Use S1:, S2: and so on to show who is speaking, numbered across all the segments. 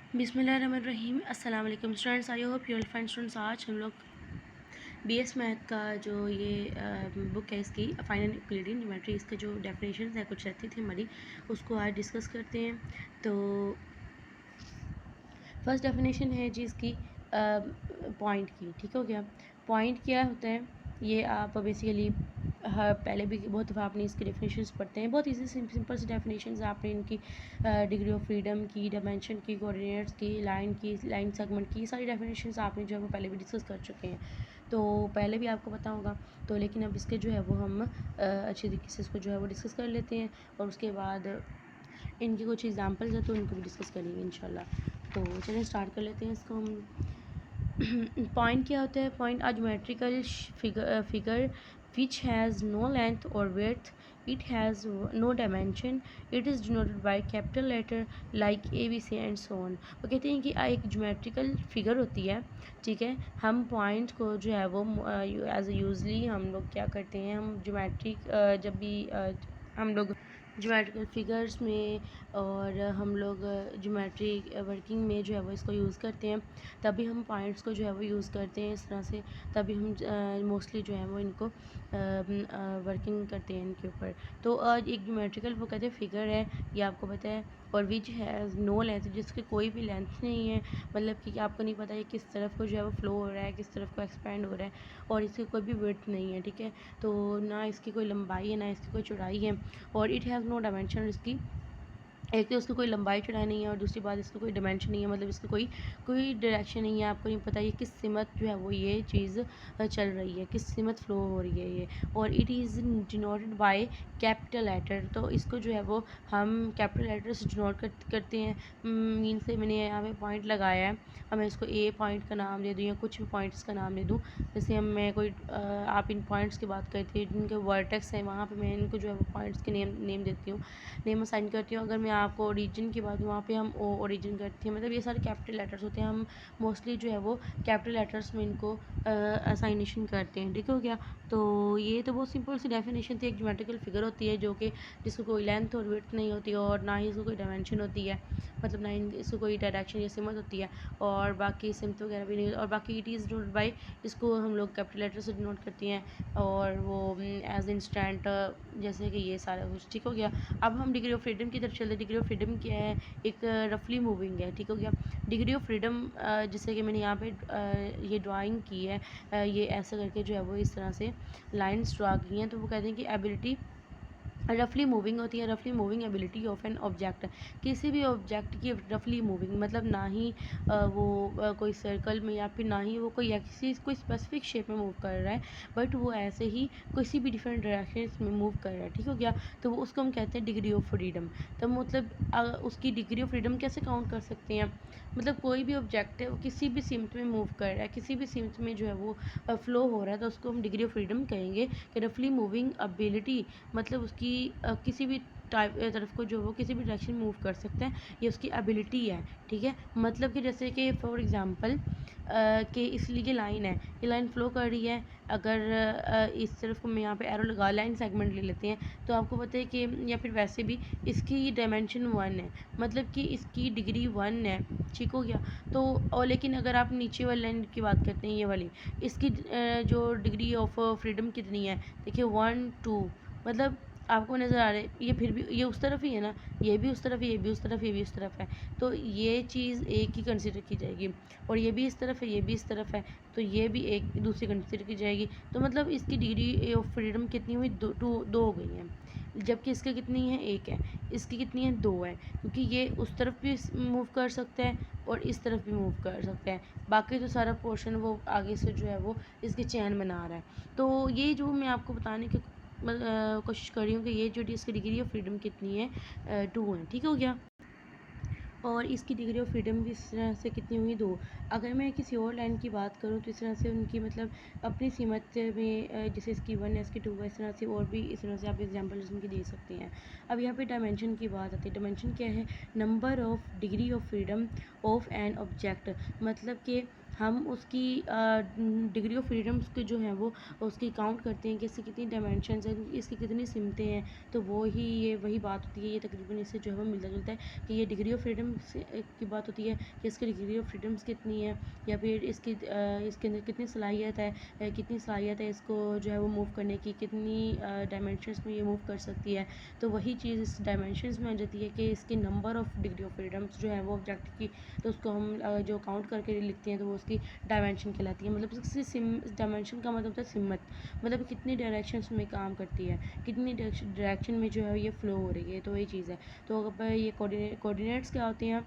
S1: बिस्मिल्लाहिर्रहमानिर्रहीम। अस्सलाम वालेकुम students, I hope you will find students. आज हम लोग बीएस मैथ का जो ये बुक है इसकी फाइनल यूक्लिडियन ज्योमेट्री, इसके जो डेफिनेशंस है कुछ रहती थी हमारी, उसको आज डिस्कस करते हैं। तो फर्स्ट डेफिनेशन है जी इसकी पॉइंट की। ठीक हो गया। पॉइंट क्या होता है ये आप बेसिकली पहले भी बहुत दफ़ा आपने इसकी डेफिनेशंस पढ़ते हैं। बहुत इजी सिंपल सी डेफिनेशंस आपने इनकी डिग्री ऑफ फ्रीडम की, डायमेंशन की, कोऑर्डिनेट्स की, लाइन सेगमेंट की, सारी डेफिनेशंस आपने जो है वो पहले भी डिस्कस कर चुके हैं, तो पहले भी आपको पता होगा। तो लेकिन अब इसके जो है वो हम अच्छी तरीके से इसको जो है वो डिस्कस कर लेते हैं और उसके बाद इनके कुछ एग्जांपल्स हैं तो इनको भी डिस्कस करेंगे इंशाल्लाह। तो चलिए स्टार्ट कर लेते हैं इसको हम। पॉइंट क्या होता है? Point a geometrical figure which has no length or width, it has no dimension, it is denoted by capital letter like a b c and so on। वो कहते हैं कि एक ज्योमेट्रिकल फिगर होती है, ठीक है। हम पॉइंट को जो है वो एज यूजली हम लोग क्या करते हैं, हम ज्योमेट्रिक जब भी हम लोग ज्योमेट्रिकल फिगर्स में और हम लोग ज्योमेट्री वर्किंग में जो है वो इसको यूज़ करते हैं, तभी हम पॉइंट्स को जो है वो यूज़ करते हैं इस तरह से। तभी हम मोस्टली जो है वो इनको वर्किंग करते हैं इनके ऊपर। तो एक ज्योमेट्रिकल वो कहते हैं फिगर है, ये आपको पता है, और विच हैज़ नो लेंथ, जिसकी कोई भी लेंथ नहीं है, मतलब कि आपको नहीं पता ये किस तरफ को जो है वो फ्लो हो रहा है, किस तरफ को एक्सपेंड हो रहा है, और इसकी कोई भी विड्थ नहीं है, ठीक है। तो ना इसकी कोई लंबाई है ना इसकी कोई चौड़ाई है, और इट हैज़ नो डायमेंशन। इसकी एक तो उसकी कोई लंबाई चौड़ाई नहीं है और दूसरी बात इसकी कोई डायमेंशन नहीं है, मतलब इसकी कोई डायरेक्शन नहीं है। आपको नहीं पता ये किस सिमत जो है वो ये चीज़ चल रही है, किस सिमत फ्लो हो रही है ये। और it is denoted by capital letter, तो इसको जो है वो हम कैपिटल लेटर से डिनोट करते हैं। मीन से मैंने यहाँ पे पॉइंट लगाया है, अब मैं इसको ए पॉइंट का नाम दे दूँ या कुछ भी पॉइंट्स का नाम दे दूँ। जैसे हम मैं कोई आप इन पॉइंट्स की बात करते हैं जिनके वर्टेक्स हैं, वहाँ पर मैं इनको जो है वो पॉइंट्स के नेम देती हूँ, नेम असाइन करती हूँ। अगर मैं आपको ओरिजिन की बात, वहाँ पे हम ओरिजिन करते हैं, मतलब ये सारे कैपिटल लेटर्स होते हैं। हम मोस्टली जो है वो कैपिटल लेटर्स में इनको असाइनेशन करते हैं, ठीक हो गया। तो ये तो बहुत सिंपल सी डेफिनेशन थी। एक ज्योमेट्रिकल फिगर होती है जो कि जिसको कोई लेंथ और विड्थ नहीं होती और ना ही इसको कोई डायमेंशन होती है, मतलब ना ही इसको कोई डायरेक्शन या सिमत होती है, और बाकी सिमत वगैरह भी नहीं, और बाकी इट इज़ डिनोटेड बाई, इसको हम लोग कैपिटल लेटर से डिनोट करती हैं, और वो एज इंस्टेंट, जैसे कि ये सारा कुछ, ठीक हो गया। अब हम डिग्री ऑफ फ्रीडम की तरफ चलते हैं। डिग्री ऑफ फ्रीडम क्या है? एक रफली मूविंग है, ठीक हो गया। डिग्री ऑफ फ्रीडम जैसे कि मैंने यहाँ पे ये ड्राइंग की है, ये ऐसा करके जो है वो इस तरह से लाइन्स ड्रा की हैं, तो वो कहते हैं कि एबिलिटी रफली मूविंग होती है। रफली moving ability of an object, किसी भी ऑब्जेक्ट की रफली मूविंग, मतलब ना ही वो कोई सर्कल में या फिर ना ही वो कोई स्पेसिफिक शेप में मूव कर रहा है, बट वो ऐसे ही किसी भी डिफरेंट डायरेक्शन में मूव कर रहा है, ठीक हो गया। तो वो उसको हम कहते हैं डिग्री ऑफ फ्रीडम। तो मतलब उसकी डिग्री ऑफ फ्रीडम कैसे काउंट कर सकते हैं? मतलब कोई भी ऑब्जेक्ट है वो किसी भी सिमत में मूव कर रहा है, किसी भी सिमत में जो है वो फ्लो हो रहा है, तो उसको हम डिग्री ऑफ फ्रीडम कहेंगे कि रफली मूविंग एबिलिटी, मतलब उसकी किसी भी तरफ को जो वो किसी भी डायरेक्शन मूव कर सकता है, ये उसकी एबिलिटी है, ठीक है। मतलब कि जैसे कि फॉर एग्जांपल कि इसलिए ये लाइन है, ये लाइन फ्लो कर रही है, अगर इस तरफ को मैं यहाँ पे एरो लगा लाइन सेगमेंट ले लेते हैं, तो आपको पता है कि या फिर वैसे भी इसकी डायमेंशन 1 है, मतलब कि इसकी डिग्री 1 है, ठीक हो गया। तो और लेकिन अगर आप नीचे वाली लाइन की बात करते हैं, ये वाली, इसकी जो डिग्री ऑफ फ्रीडम कितनी है, देखिए 1 2, मतलब आपको नज़र आ रहा है ये फिर भी ये उस तरफ ही है ना, ये भी उस तरफ है, ये भी उस तरफ, ये भी उस तरफ है, तो ये चीज़ एक ही कंसिडर की जाएगी, और ये भी इस तरफ है, ये भी इस तरफ है, तो ये भी एक दूसरी कंसिडर की जाएगी। तो मतलब इसकी डिग्री ऑफ फ्रीडम कितनी हुई? दो हो गई हैं, जबकि इसकी कितनी है? एक है। इसकी कितनी है? 2 है, क्योंकि ये उस तरफ भी मूव कर सकता है और इस तरफ भी मूव कर सकता है। बाकी जो सारा पोर्शन वो आगे से जो है वो इसकी चैन बना रहा है। तो ये जो मैं आपको बताने की कोशिश कर रही हूँ कि ये जो इसकी डिग्री ऑफ फ्रीडम कितनी है? 2 है, ठीक हो गया। और इसकी डिग्री ऑफ फ्रीडम भी इस तरह से कितनी हुई? 2। अगर मैं किसी और लाइन की बात करूँ तो इस तरह से उनकी मतलब अपनी सीमत में जैसे इसकी 1 है, इसकी 2 है, इस तरह से और भी इस तरह से आप एग्जांपल्स उनकी दे सकते हैं। अब यहाँ पे डायमेंशन की बात आती है। डायमेंशन क्या है? Number of degree of freedom of an object, मतलब कि हम उसकी डिग्री ऑफ फ्रीडम्स के जो हैं वो उसकी काउंट करते हैं कि इसकी कितनी डायमेंशंस हैं, इसकी कितनी सिमतें हैं, तो वो ही ये वही बात होती है। ये तकरीबन इससे जो है वो मिलता जुलता है कि ये डिग्री ऑफ फ्रीडम की बात होती है कि इसकी डिग्री ऑफ फ्रीडम्स कितनी है, या फिर इसके अंदर कितनी सलाहियत है, कितनी सलाहियत है इसको जो है वो मूव करने की, कितनी डायमेंशंस में ये मूव कर सकती है। तो वही चीज़ इस डायमेंशंस में आ जाती है कि इसके number of degree of freedoms जो है वो ऑब्जेक्ट की, तो उसको हम जो काउंट करके लिखते हैं तो वो उसकी डायमेंशन कहलाती है। मतलब इसकी डायमेंशन का मतलब होता है सिमत, मतलब कितनी डायरेक्शंस में काम करती है, कितनी डायरेक्शन में जो है ये फ्लो हो रही है, तो वही चीज़ है। तो अगर ये कोऑर्डिनेट्स क्या होते हैं,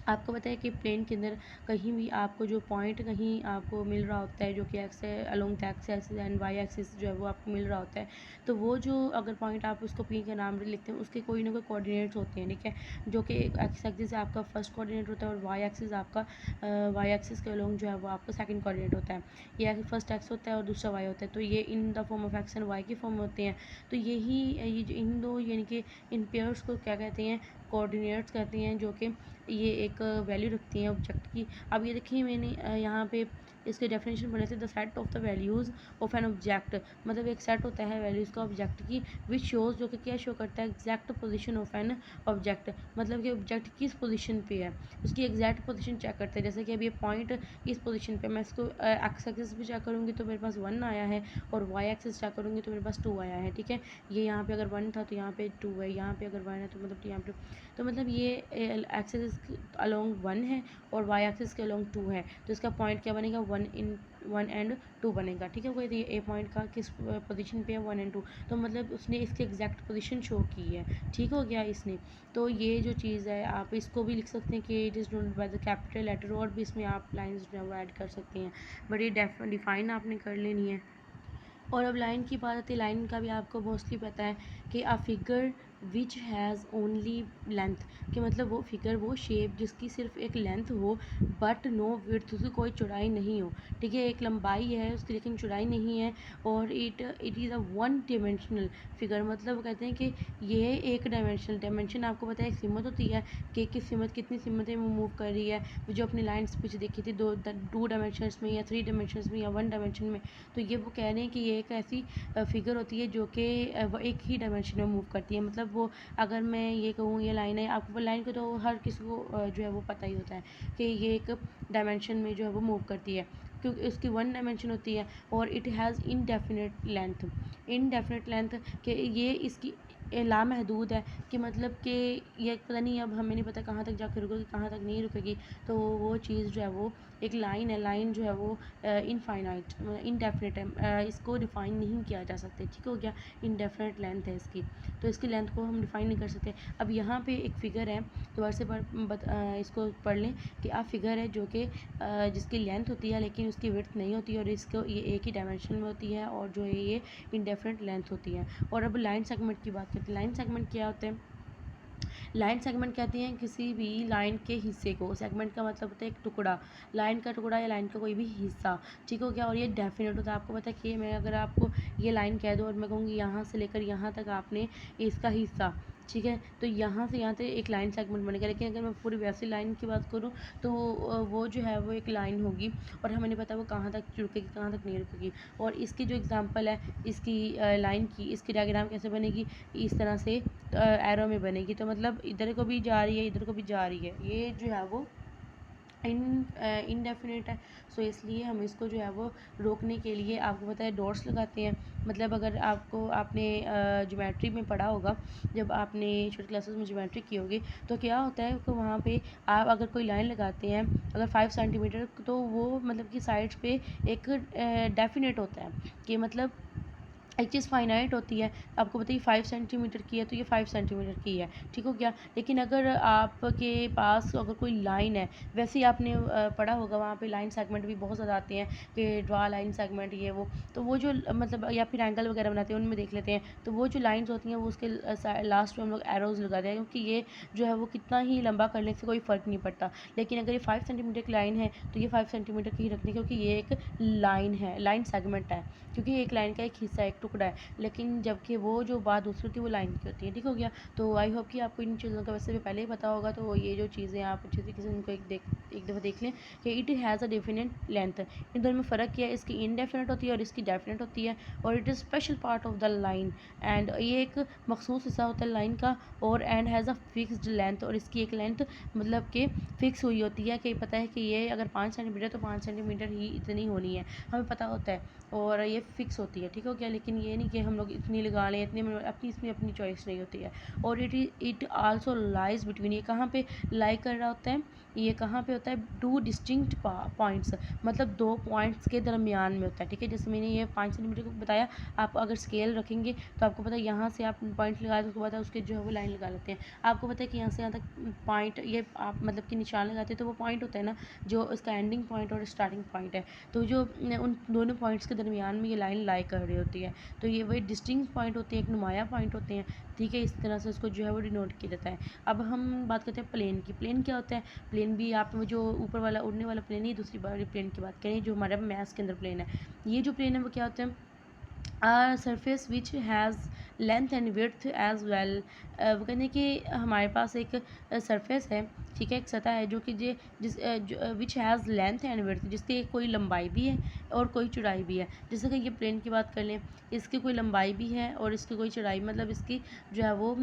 S1: आपको पता है कि प्लेन के अंदर कहीं भी आपको जो पॉइंट कहीं आपको मिल रहा होता है जो कि एक्स है along the x axis and y axis जो है वो आपको मिल रहा होता है, तो वो जो अगर पॉइंट आप उसको पी का नाम लिखते हैं उसके कोई ना कोई कोऑर्डिनेट्स होते हैं, ठीक है, जो कि एक्स एक्सिस आपका फर्स्ट कोऑर्डिनेट होता है और वाई एक्सिस आपका वाई एक्सिस के अलोंग जो है वो आपका सेकंड कोऑर्डिनेट होता है। ये फर्स्ट एक्स होता है और दूसरा वाई होता है, तो ये in the form of x and y की फॉर्म होते हैं। तो यही ये जो इन दो यानी कि इन पेयर्स को क्या कहते हैं, कोऑर्डिनेट्स कहते हैं, जो कि ये एक वैल्यू रखती हैं ऑब्जेक्ट की। अब ये देखिए मैंने यहाँ पे इसके डेफिनेशन पढ़े थे, the set of the values of an object, मतलब एक सेट होता है वैल्यूज़ का ऑब्जेक्ट की, विच शोज़ जो कि क्या शो करता है, exact position of an object, मतलब कि ऑब्जेक्ट किस पोजीशन पे है उसकी एग्जैक्ट पोजीशन चेक करते हैं। जैसे कि अभी ये पॉइंट इस पोजीशन पे, मैं इसको एक्स एक्सिस पे चेक करूँगी तो मेरे पास 1 आया है, और वाई एक्सिस चेक करूँगी तो मेरे पास 2 आया है, ठीक है। ये यहाँ पे अगर 1 था तो यहाँ पे 2 है, यहाँ पे अगर 1 है तो मतलब यहाँ पे, तो मतलब ये एक्सिस अलोंग 1 है और वाई एक्सिस के अलोंग 2 है, तो इसका पॉइंट क्या बनेगा, 1 एंड 2 बनेगा, ठीक है। कोई तो ये ए पॉइंट का किस पोजीशन पे है, 1 एंड 2, तो मतलब उसने इसकी एग्जैक्ट पोजीशन शो की है, ठीक हो गया इसने। तो ये जो चीज़ है आप इसको भी लिख सकते हैं कि it is denoted by the capital letter, और भी इसमें आप लाइन्स जो है वो ऐड कर सकते हैं, बट ये डिफाइन आपने कर लेनी है। और अब लाइन की बात आती है, लाइन का भी आपको मोस्टली पता है कि a figure which has only length, कि मतलब वो फिगर वो शेप जिसकी सिर्फ एक लेंथ हो बट नो विड्थ, उसकी कोई चौड़ाई नहीं हो, ठीक है, एक लंबाई है उसकी लेकिन चौड़ाई नहीं है, और it is a one dimensional figure, मतलब कहते हैं कि ये एक डायमेंशन आपको पता है एक सिमत होती है कि किस सिमत कितनी सिमतें वो मूव कर रही है, जो अपनी लाइन्स पीछे देखी थी 2 डायमेंशंस में या 3 डायमेंशंस में या 1 डायमेंशन में, तो ये वो कह रहे हैं कि ये एक ऐसी फिगर होती है जो कि वो एक ही डायमेंशन में मूव करती है। मतलब वो अगर मैं ये कहूँ ये लाइन है, आपको लाइन को तो हर किसी को जो है वो पता ही होता है कि ये एक डायमेंशन में जो है वो मूव करती है, क्योंकि उसकी 1 डायमेंशन होती है, और इट हैज़ इनडेफिनिट लेंथ कि ये इसकी लामहदूद है, कि मतलब कि ये पता नहीं, अब हमें नहीं पता कहाँ तक जाकर रुकेगी कहाँ तक नहीं रुकेगी, तो वो चीज़ जो है वो एक लाइन है, लाइन जो है वो इनफाइनाइट इनडेफिनिट है, इसको डिफ़ाइन नहीं किया जा सकता, ठीक हो गया, इनडेफिनिट लेंथ है इसकी, तो इसकी लेंथ को हम डिफ़ाइन नहीं कर सकते। अब यहाँ पे एक फ़िगर है, दोबारा से इसको पढ़ लें कि आप फिगर है जो कि जिसकी लेंथ होती है लेकिन उसकी विड्थ नहीं होती, और इसको ये एक ही डायमेंशन में होती है, और जो है ये इनडेफिनिट लेंथ होती है। और अब लाइन सेगमेंट की बात करते हैं। लाइन सेगमेंट क्या होते हैं, लाइन सेगमेंट कहते हैं किसी भी लाइन के हिस्से को, सेगमेंट का मतलब होता है एक टुकड़ा, लाइन का टुकड़ा या लाइन का कोई भी हिस्सा, ठीक हो गया, और ये डेफिनेट होता है। आपको पता है कि मैं अगर आपको ये लाइन कह दूँ और मैं कहूँगी यहाँ से लेकर यहाँ तक आपने इसका हिस्सा, ठीक है, तो यहाँ से यहाँ तक एक लाइन सेगमेंट बनेगा, लेकिन अगर मैं पूरी वैसी लाइन की बात करूँ तो वो जो है वो एक लाइन होगी, और हमें नहीं पता वो कहाँ तक रुकेगी कहाँ तक नहीं रुकेगी। और इसकी जो एग्जांपल है इसकी लाइन की, इसकी डायग्राम कैसे बनेगी, इस तरह से एरो में बनेगी, तो मतलब इधर को भी जा रही है इधर को भी जा रही है, ये जो है वो इनडेफिनिट है। सो इसलिए हम इसको जो है वो रोकने के लिए आपको पता है डॉट्स लगाते हैं। मतलब अगर आपने ज्योमेट्री में पढ़ा होगा, जब आपने छोटी क्लासेस में ज्योमेट्री की होगी, तो क्या होता है कि वहाँ पे आप अगर कोई लाइन लगाते हैं अगर 5 सेंटीमीटर, तो वो मतलब कि साइड्स पे एक डेफिनेट होता है, कि मतलब एक चीज़ फाइनाइट होती है, आपको बताइए 5 सेंटीमीटर की है तो ये 5 सेंटीमीटर की है, ठीक हो गया। लेकिन अगर आपके पास अगर कोई लाइन है, वैसे ही आपने पढ़ा होगा वहाँ पे लाइन सेगमेंट भी बहुत ज़्यादा आते हैं कि ड्रा लाइन सेगमेंट ये वो, तो वो जो मतलब या फिर एंगल वगैरह बनाते हैं उनमें देख लेते हैं, तो वो जो लाइन्स होती हैं वो उसके लास्ट में हम लोग एरोज़ लगाते हैं, क्योंकि ये जो है वो कितना ही लंबा करने से कोई फ़र्क नहीं पड़ता। लेकिन अगर ये 5 सेंटीमीटर की लाइन है तो ये 5 सेंटीमीटर की ही रखनी है, क्योंकि ये एक लाइन है, लाइन सेगमेंट है, क्योंकि एक लाइन का एक हिस्सा एक टुकड़ा है, लेकिन जबकि वो जो बात दूसरी होती है वो लाइन की होती है। ठीक हो गया। तो आई होप कि आपको इन चीज़ों का वैसे भी पहले ही पता होगा। तो ये जो चीज़ें आप अच्छे तरीके से उनको एक दफ़ा देख लें कि it has a definite length. इन दोनों में फ़र्क क्या है, इसकी इनडेफिनेट होती है और इसकी डेफिनेट होती है। और it is special part of the line, and ये एक मखसूस हिस्सा होता है लाइन का। और and has a fixed length, और इसकी एक लेंथ मतलब कि फ़िक्स हुई होती है कि पता है कि ये अगर 5 सेंटीमीटर तो 5 सेंटीमीटर ही इतनी होनी है, हमें पता होता है और ये फ़िक्स होती है। ठीक हो गया। लेकिन ये नहीं कि हम लोग इतनी लगा लें, इतनी अपनी इसमें अपनी चॉइस नहीं होती है। और इट आल्सो लाइज बिटवीन, ये कहाँ पे लाई कर रहा होता है, ये कहाँ पे होता है, 2 डिस्टिंक्ट पॉइंट्स, मतलब 2 पॉइंट्स के दरमियान में होता है। ठीक है। जैसे मैंने ये 5 सेंटीमीटर को बताया, आप अगर स्केल रखेंगे तो आपको पता है यहाँ से आप पॉइंट लगा दें, उसके बाद उसके जो है वो लाइन लगा लेते हैं। आपको पता है कि यहाँ से यहाँ तक पॉइंट, ये आप मतलब कि निशान लगाते हैं तो वो पॉइंट होता है ना, जो इसका एंडिंग पॉइंट और स्टार्टिंग पॉइंट है। तो जो उन दोनों पॉइंट्स के दरमियान में ये लाइन लाई कर रही होती है, तो ये वही डिस्टिंक्ट पॉइंट होते हैं, एक नुमाया पॉइंट होते हैं। ठीक है। इस तरह से उसको जो है वो डिनोट किया जाता है। अब हम बात करते हैं प्लेन की। प्लेन क्या होता है? प्लेन भी आप जो ऊपर वाला उड़ने वाला प्लेन है, दूसरी बार प्लेन की बात करें जो हमारे मैथ्स के अंदर प्लेन है। ये जो प्लेन है वो क्या होता है, surface which has length and width as well. वो कहते हैं कि हमारे पास एक सरफेस है, ठीक है, एक सतह है जो कि विच हैज़ लेंथ एंड विड्थ, जिसकी कोई लंबाई भी है और कोई चौड़ाई भी है। जैसे कि ये प्लेन की बात कर लें, इसकी कोई लंबाई भी है और इसकी कोई चौड़ाई, मतलब इसकी जो है वो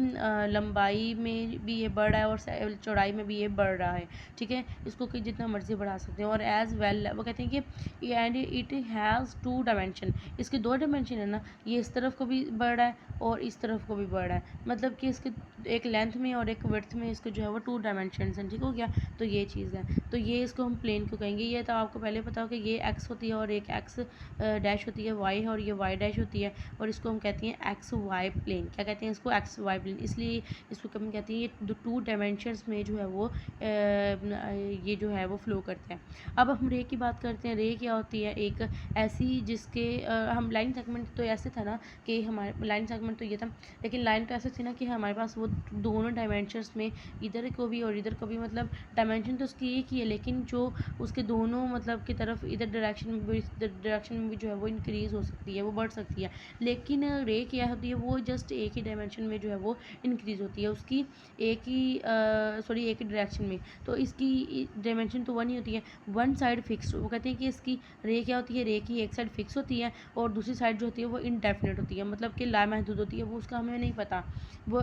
S1: लंबाई में भी ये बढ़ रहा है और चौड़ाई में भी ये बढ़ रहा है। ठीक है। इसको कि जितना मर्जी बढ़ा सकते हैं। और एज वेल वो कहते हैं कि एंड इट हैज़ 2 डायमेंशन, इसके 2 डायमेंशन है ना, ये इस तरफ को भी बढ़ रहा है और इस तरफ को भी बढ़ रहा है, मतलब कि इसके एक लेंथ में और एक विड्थ में इसको जो है वो 2 डायमेंशन हैं। ठीक हो गया। तो ये चीज़ है, तो ये इसको हम प्लेन को कहेंगे। ये तो आपको पहले पता हो कि ये एक्स होती है और एक एक्स डैश होती है, वाई है और ये वाई डैश होती है, और इसको हम कहते हैं एक्स वाई प्लेन। क्या कहते हैं इसको? X y plane. इसलिए इसको हम कहते हैं ये 2 डायमेंशंस में जो है वो ये जो है वो फ्लो करते हैं। अब हम रे की बात करते हैं। रे क्या होती है? एक ऐसी जिसके हम लाइन सेगमेंट तो ऐसे था ना कि हमारे लाइन सेगमेंट तो ये था, लेकिन लाइन तो ऐसे थी ना कि हमारे पास वो दोनों डायमेंशंस में इधर को भी और इधर को भी, मतलब डायमेंशन तो उसकी एक ही है, लेकिन जो उसके दोनों मतलब की तरफ इधर डायरेक्शन में भी, इधर डायरेक्शन में भी जो है वो इंक्रीज़ हो सकती है, वो बढ़ सकती है। लेकिन रे क्या होती है, वो जस्ट एक ही डायमेंशन में जो है वो इंक्रीज़ होती है, उसकी एक ही एक ही डायरेक्शन में। तो इसकी डायमेंशन तो 1 ही होती है, वन साइड फिक्स। वो कहते हैं कि इसकी रे क्या होती है, रे की एक साइड फिक्स होती है और दूसरी साइड जो होती है वो इनडेफिनेट होती है, मतलब कि लामहदूद होती है, वो उसका हमें नहीं पता, वो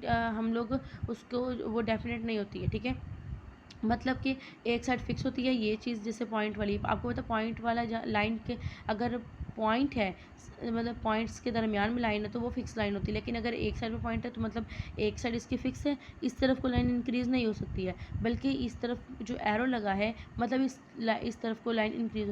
S1: हम लोग उसको वो डेफिनेट नहीं होती है। ठीक है। मतलब कि एक साइड फिक्स होती है, ये चीज़ जैसे पॉइंट वाली आपको पता, पॉइंट वाला लाइन के अगर पॉइंट है, मतलब पॉइंट्स के दरमियान में लाइन है तो वो फिक्स लाइन होती है। लेकिन अगर एक साइड में पॉइंट है तो मतलब एक साइड इसकी फिक्स है, इस तरफ को लाइन इंक्रीज़ नहीं हो सकती है, बल्कि इस तरफ जो एरो लगा है मतलब इस तरफ को लाइन इंक्रीज़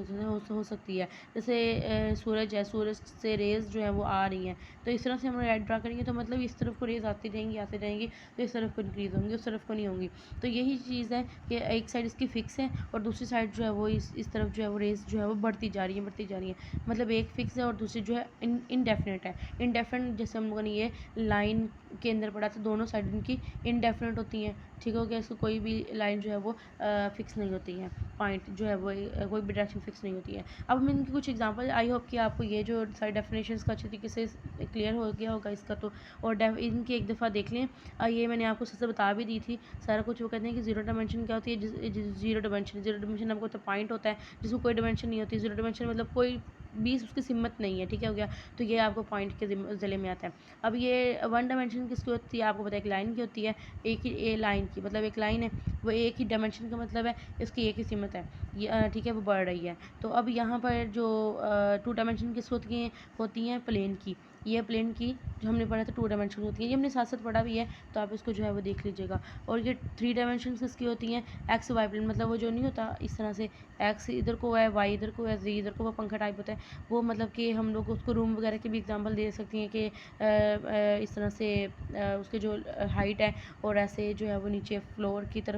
S1: हो सकती है। जैसे सूरज है, सूरज से रेज़ जो है वो आ रही हैं, तो इस तरफ से हम लाइन ड्रा करेंगे तो मतलब इस तरफ को रेज़ आती रहेंगी, तो इस तरफ को इंक्रीज़ होंगी, उस तरफ को नहीं होंगी। तो यही चीज़ है कि एक साइड इसकी फिक्स है और दूसरी साइड जो है वो इस तरफ जो है वो रेस जो है वो बढ़ती जा रही है, मतलब एक फिक्स है और दूसरी जो है इनडेफिनेट है। इनडेफिनेट जैसे हम लोगों ने ये लाइन के अंदर पढ़ा था, दोनों साइड इनकी इनडेफिनेट होती हैं। ठीक हो गया। इसको कोई भी लाइन जो है वो फिक्स नहीं होती है, पॉइंट जो है वो कोई भी डायरेक्शन फिक्स नहीं होती है। अब हम इनकी कुछ एग्जांपल, आई होप कि आपको ये जो सारी डेफिनेशंस का अच्छे तरीके से क्लियर हो गया होगा इसका। तो और इनकी एक दफ़ा देख लें। ये मैंने आपको सबसे बता भी दी थी सारा कुछ। वो कहते हैं कि जीरो डायमेंशन क्या होती है, जीरो डायमेंशन आपको तो पॉइंट होता है जिसको कोई डायमेंशन नहीं होती। जीरो डायमेंशन मतलब कोई बीस उसकी सिमत नहीं है। ठीक है हो गया। तो ये आपको पॉइंट के ज़िले में आता है। अब ये वन डायमेंशन किसकी होती है आपको पता है, एक लाइन की होती है, एक ही लाइन की, मतलब एक लाइन है वो एक ही डायमेंशन का मतलब है इसकी एक ही सिमत है, ये ठीक है, वो बढ़ रही है। तो अब यहाँ पर जो 2 डायमेंशन किसकी होती हैं प्लेन की। ये प्लेन की जो हमने पढ़ा था 2 डायमेंशन होती है, ये हमने साथ साथ पढ़ा भी है, तो आप इसको जो है वो देख लीजिएगा। और ये 3 डायमेंशन किसकी होती हैं, एक्स वाई प्लेन, मतलब वो जो नहीं होता इस तरह से, एक्स इधर को है, वाई इधर को है, जी इधर को, वो पंखा टाइप होता है वो, मतलब कि हम लोग उसको रूम वगैरह की भी एग्जांपल दे सकती हैं कि इस तरह से उसके जो हाइट है और ऐसे जो है वो नीचे फ्लोर की तरफ